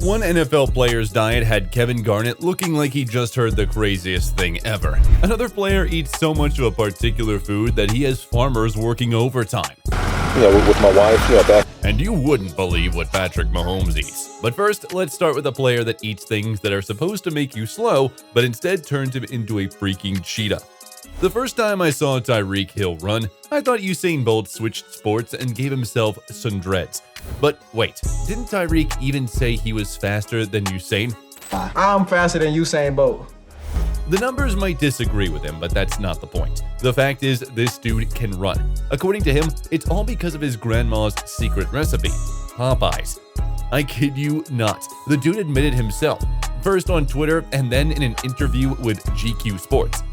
One NFL player's diet had Kevin Garnett looking like he just heard the craziest thing ever. Another player eats so much of a particular food that he has farmers working overtime. With my wife, back. And you wouldn't believe what Patrick Mahomes eats. But first, let's start with a player that eats things that are supposed to make you slow, but instead turns him into a freaking cheetah. The first time I saw Tyreek Hill run, I thought Usain Bolt switched sports and gave himself some dreads. But wait, didn't Tyreek even say he was faster than Usain? I'm faster than Usain Bolt. The numbers might disagree with him, but that's not the point. The fact is, this dude can run. According to him, it's all because of his grandma's secret recipe, Popeyes. I kid you not, the dude admitted himself, first on Twitter and then in an interview with GQ Sports.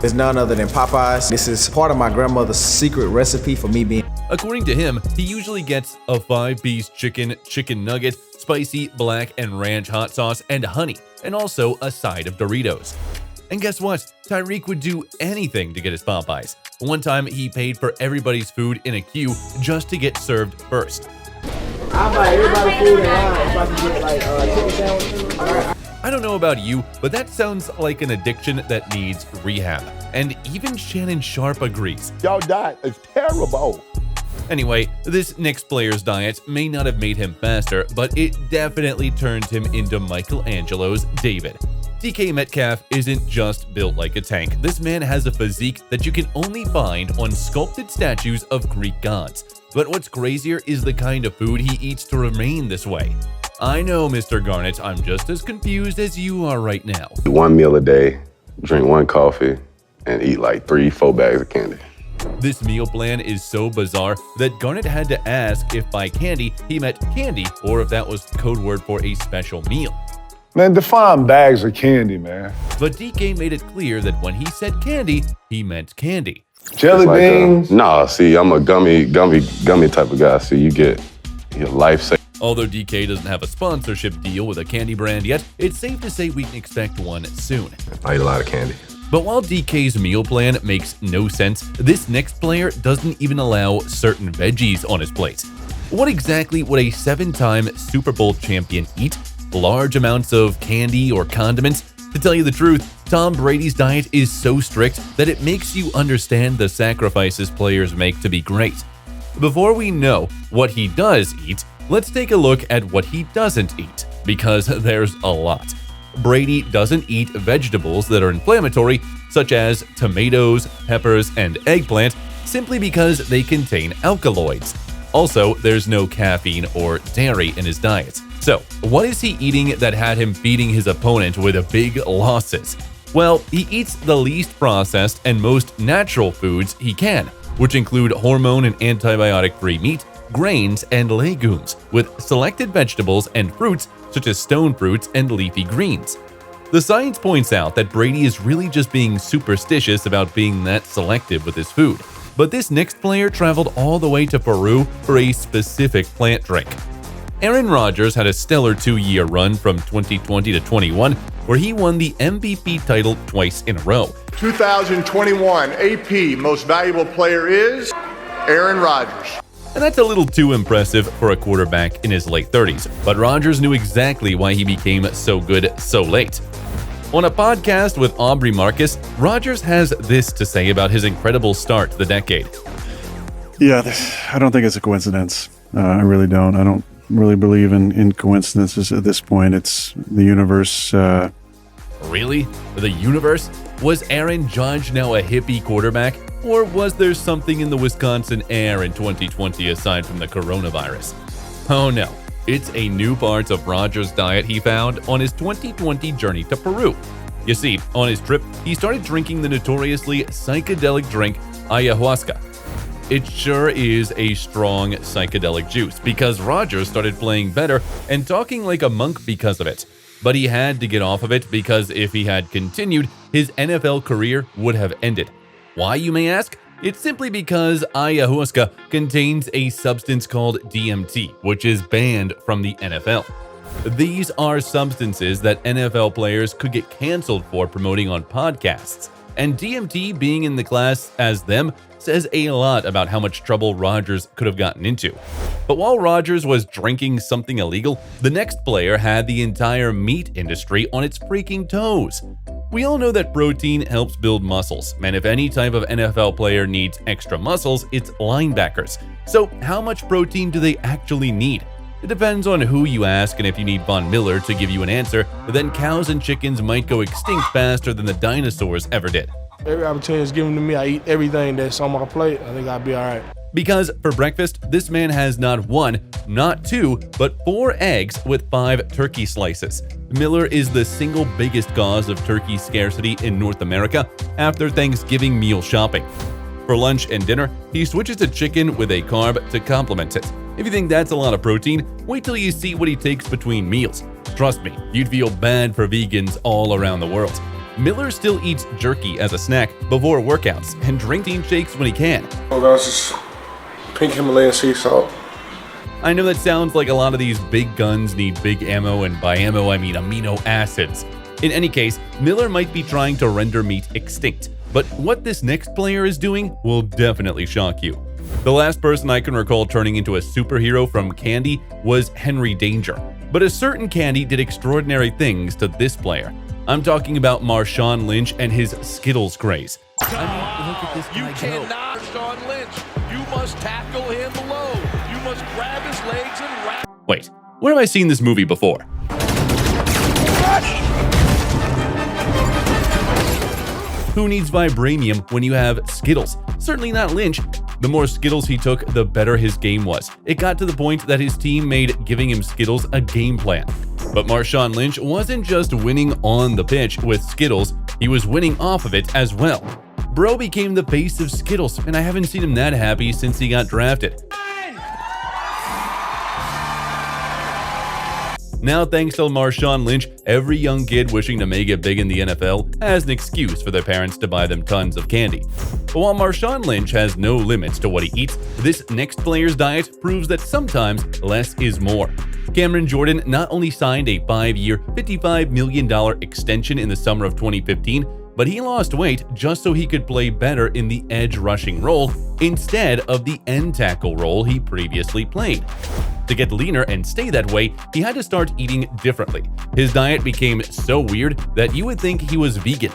It's none other than Popeyes. This is part of my grandmother's secret recipe for me being. According to him, he usually gets a 5-piece chicken nugget, spicy black and ranch hot sauce, and honey, and also a side of Doritos. And guess what? Tyreek would do anything to get his Popeyes. One time, he paid for everybody's food in a queue just to get served first. I buy everybody food in line if I can get chicken sandwiches. I don't know about you, but that sounds like an addiction that needs rehab. And even Shannon Sharp agrees. Y'all diet is terrible. Anyway, this next player's diet may not have made him faster, but it definitely turned him into Michelangelo's David. DK Metcalf isn't just built like a tank. This man has a physique that you can only find on sculpted statues of Greek gods. But what's crazier is the kind of food he eats to remain this way. I know, Mr. Garnett, I'm just as confused as you are right now. One meal a day, drink one coffee, and eat like 3-4 bags of candy. This meal plan is so bizarre that Garnett had to ask if by candy he meant candy or if that was code word for a special meal. Man, define bags of candy, man. But DK made it clear that when he said candy, he meant candy. Jelly beans? See, I'm a gummy type of guy. See, you get your life. Although DK doesn't have a sponsorship deal with a candy brand yet, it's safe to say we can expect one soon. I eat a lot of candy. But while DK's meal plan makes no sense, this next player doesn't even allow certain veggies on his plate. What exactly would a 7-time Super Bowl champion eat? Large amounts of candy or condiments? To tell you the truth, Tom Brady's diet is so strict that it makes you understand the sacrifices players make to be great. Before we know what he does eat, let's take a look at what he doesn't eat, because there's a lot. Brady doesn't eat vegetables that are inflammatory, such as tomatoes, peppers, and eggplant, simply because they contain alkaloids. Also, there's no caffeine or dairy in his diet. So, what is he eating that had him beating his opponent with big losses? Well, he eats the least processed and most natural foods he can, which include hormone and antibiotic-free meat, grains, and legumes, with selected vegetables and fruits such as stone fruits and leafy greens. The science points out that Brady is really just being superstitious about being that selective with his food. But this next player traveled all the way to Peru for a specific plant drink. Aaron Rodgers had a stellar 2-year run from 2020 to 21, where he won the MVP title twice in a row. 2021 AP Most Valuable Player is Aaron Rodgers. And that's a little too impressive for a quarterback in his late 30s, but Rodgers knew exactly why he became so good so late. On a podcast with Aubrey Marcus, Rodgers has this to say about his incredible start to the decade. Yeah, I don't think it's a coincidence. I really don't. I don't really believe in coincidences at this point. It's the universe. Really? The universe? Was Aaron Judge now a hippie quarterback? Or was there something in the Wisconsin air in 2020 aside from the coronavirus? Oh no, it's a new part of Rodgers' diet he found on his 2020 journey to Peru. You see, on his trip, he started drinking the notoriously psychedelic drink ayahuasca. It sure is a strong psychedelic juice because Rodgers started playing better and talking like a monk because of it. But he had to get off of it because if he had continued, his NFL career would have ended. Why, you may ask? It's simply because ayahuasca contains a substance called DMT, which is banned from the NFL. These are substances that NFL players could get canceled for promoting on podcasts. and DMT being in the class as them says a lot about how much trouble Rodgers could have gotten into. But while Rodgers was drinking something illegal, the next player had the entire meat industry on its freaking toes. We all know that protein helps build muscles, and if any type of NFL player needs extra muscles, it's linebackers. So how much protein do they actually need? It depends on who you ask, and if you need Von Miller to give you an answer, then cows and chickens might go extinct faster than the dinosaurs ever did. Every opportunity is given to me, I eat everything that's on my plate. I think I'll be all right. Because for breakfast, this man has not one, not two, but 4 eggs with 5 turkey slices. Miller is the single biggest cause of turkey scarcity in North America after Thanksgiving meal shopping. For lunch and dinner, he switches to chicken with a carb to complement it. If you think that's a lot of protein, wait till you see what he takes between meals. Trust me, you'd feel bad for vegans all around the world. Miller still eats jerky as a snack before workouts and drinking shakes when he can. Oh, that's just pink Himalayan sea salt. I know that sounds like a lot of these big guns need big ammo, and by ammo I mean amino acids. In any case, Miller might be trying to render meat extinct, but what this next player is doing will definitely shock you. The last person I can recall turning into a superhero from candy was Henry Danger, but a certain candy did extraordinary things to this player. I'm talking about Marshawn Lynch and his Skittles craze. I mean, look at this guy go. Cannot, Marshawn Lynch. You must tackle him low. You must grab his legs and wrap. Wait, where have I seen this movie before? Who needs vibranium when you have Skittles? Certainly not Lynch. The more Skittles he took, the better his game was. It got to the point that his team made giving him Skittles a game plan. But Marshawn Lynch wasn't just winning on the pitch with Skittles, he was winning off of it as well. Bro became the face of Skittles, and I haven't seen him that happy since he got drafted. Now, thanks to Marshawn Lynch, every young kid wishing to make it big in the NFL has an excuse for their parents to buy them tons of candy. But while Marshawn Lynch has no limits to what he eats, this next player's diet proves that sometimes less is more. Cameron Jordan not only signed a 5-year, $55 million extension in the summer of 2015, but he lost weight just so he could play better in the edge rushing role instead of the end tackle role he previously played. To get leaner and stay that way, he had to start eating differently. His diet became so weird that you would think he was vegan.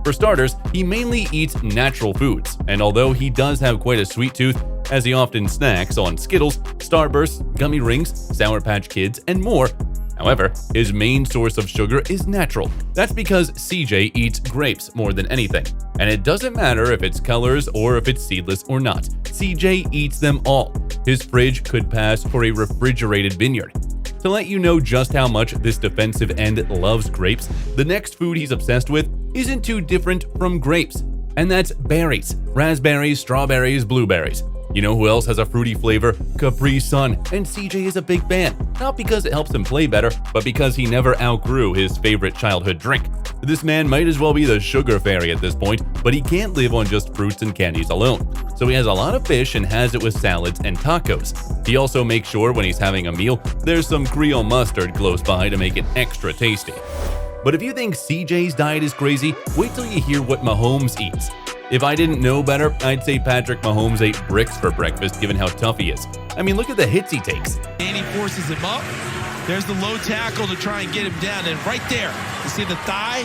For starters, he mainly eats natural foods, and although he does have quite a sweet tooth, as he often snacks on Skittles, Starbursts, gummy rings, Sour Patch Kids, and more. However, his main source of sugar is natural. That's because CJ eats grapes more than anything. And it doesn't matter if it's colors or if it's seedless or not. CJ eats them all. His fridge could pass for a refrigerated vineyard. To let you know just how much this defensive end loves grapes, the next food he's obsessed with isn't too different from grapes. And that's berries. Raspberries, strawberries, blueberries. You know who else has a fruity flavor? Capri Sun, and CJ is a big fan. Not because it helps him play better, but because he never outgrew his favorite childhood drink. This man might as well be the sugar fairy at this point, but he can't live on just fruits and candies alone. So he has a lot of fish and has it with salads and tacos. He also makes sure when he's having a meal, there's some Creole mustard close by to make it extra tasty. But if you think CJ's diet is crazy, wait till you hear what Mahomes eats. If I didn't know better, I'd say Patrick Mahomes ate bricks for breakfast given how tough he is. I mean, look at the hits he takes. And he forces him up. There's the low tackle to try and get him down. And right there, you see the thigh?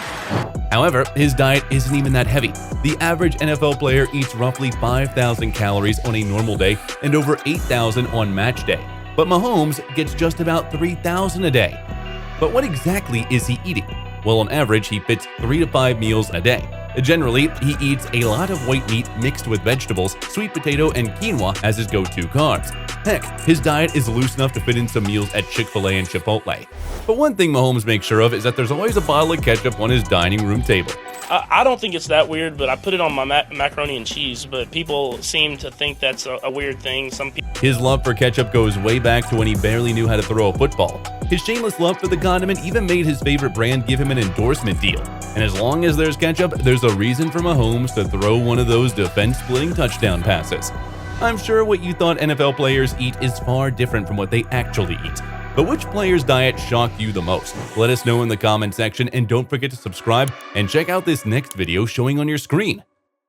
However, his diet isn't even that heavy. The average NFL player eats roughly 5,000 calories on a normal day and over 8,000 on match day. But Mahomes gets just about 3,000 a day. But what exactly is he eating? Well, on average, he fits 3 to 5 meals a day. Generally, he eats a lot of white meat mixed with vegetables, sweet potato, and quinoa as his go-to carbs. Heck, his diet is loose enough to fit in some meals at Chick-fil-A and Chipotle. But one thing Mahomes makes sure of is that there's always a bottle of ketchup on his dining room table. I don't think it's that weird, but I put it on my macaroni and cheese, but people seem to think that's a weird thing. Some people. His love for ketchup goes way back to when he barely knew how to throw a football. His shameless love for the condiment even made his favorite brand give him an endorsement deal. And as long as there's ketchup, there's a reason for Mahomes to throw one of those defense-splitting touchdown passes. I'm sure what you thought NFL players eat is far different from what they actually eat. But which player's diet shocked you the most? Let us know in the comment section, and don't forget to subscribe and check out this next video showing on your screen.